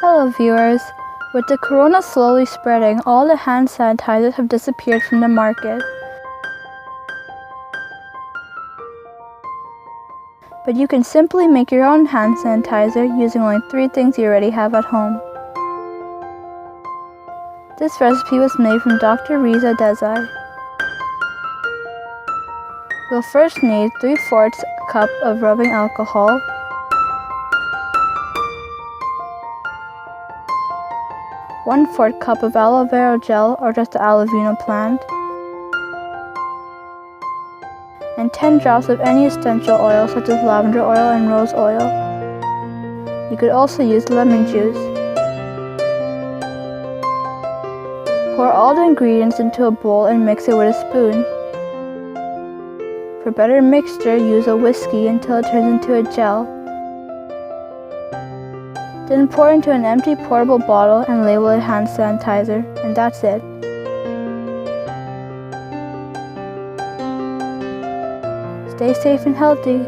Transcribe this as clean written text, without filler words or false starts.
Hello viewers! With the corona slowly spreading, all the hand sanitizers have disappeared from the market. But you can simply make your own hand sanitizer using only 3 things you already have at home. This recipe was made from Dr. Rishi Desai. We'll first need 3/4 cup of rubbing alcohol, 1/4 cup of aloe vera gel or just the aloe vera plant, and 10 drops of any essential oil such as lavender oil and rose oil. You could also use lemon juice. Pour all the ingredients into a bowl and mix it with a spoon. For better mixture, use a whiskey until it turns into a gel. Then pour into an empty portable bottle and label it hand sanitizer, and that's it. Stay safe and healthy.